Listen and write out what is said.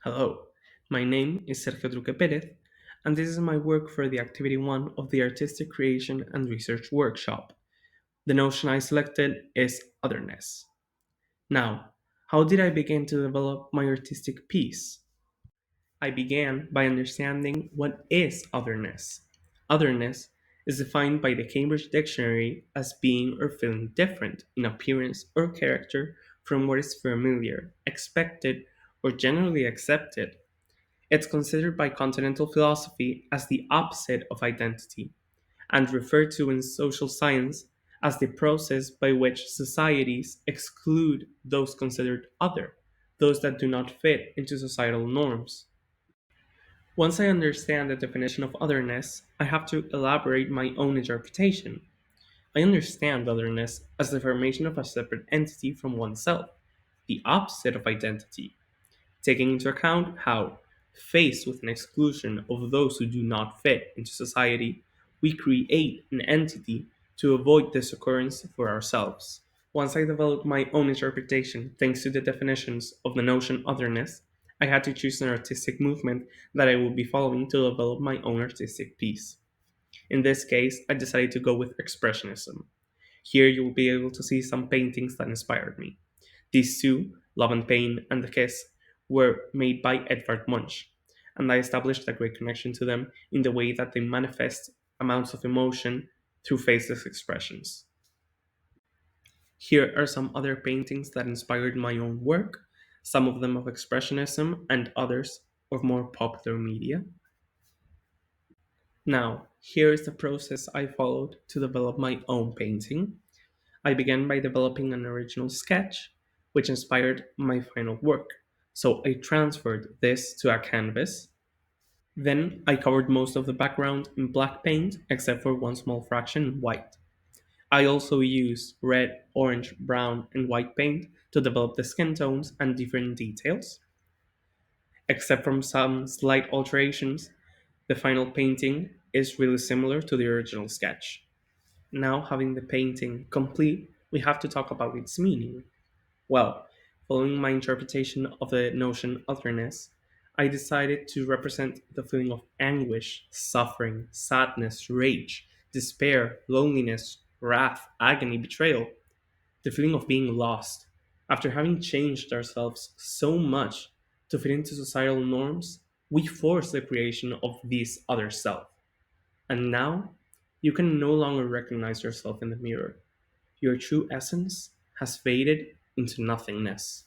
Hello, my name is Sergio Truque Pérez, and this is my work for the Activity 1 of the Artistic Creation and Research Workshop. The notion I selected is otherness. Now, how did I begin to develop my artistic piece? I began by understanding what is otherness. Otherness is defined by the Cambridge Dictionary as being or feeling different in appearance or character from what is familiar, expected, or generally accepted. It's considered by continental philosophy as the opposite of identity, and referred to in social science as the process by which societies exclude those considered other, those that do not fit into societal norms. Once I understand the definition of otherness, I have to elaborate my own interpretation. I understand otherness as the formation of a separate entity from oneself, the opposite of identity, taking into account how, faced with an exclusion of those who do not fit into society, we create an entity to avoid this occurrence for ourselves. Once I developed my own interpretation thanks to the definitions of the notion otherness, I had to choose an artistic movement that I would be following to develop my own artistic piece. In this case, I decided to go with Expressionism. Here you will be able to see some paintings that inspired me. These two, Love and Pain and The Kiss, were made by Edvard Munch, and I established a great connection to them in the way that they manifest amounts of emotion through faceless expressions. Here are some other paintings that inspired my own work, some of them of Expressionism and others of more popular media. Now, here is the process I followed to develop my own painting. I began by developing an original sketch, which inspired my final work. So I transferred this to a canvas. Then I covered most of the background in black paint, except for one small fraction in white. I also used red, orange, brown, and white paint to develop the skin tones and different details. Except from some slight alterations, the final painting is really similar to the original sketch. Now, having the painting complete, we have to talk about its meaning. Well, following my interpretation of the notion otherness, I decided to represent the feeling of anguish, suffering, sadness, rage, despair, loneliness, wrath, agony, betrayal, the feeling of being lost. After having changed ourselves so much to fit into societal norms, we force the creation of this other self. And now, you can no longer recognize yourself in the mirror. Your true essence has faded into nothingness.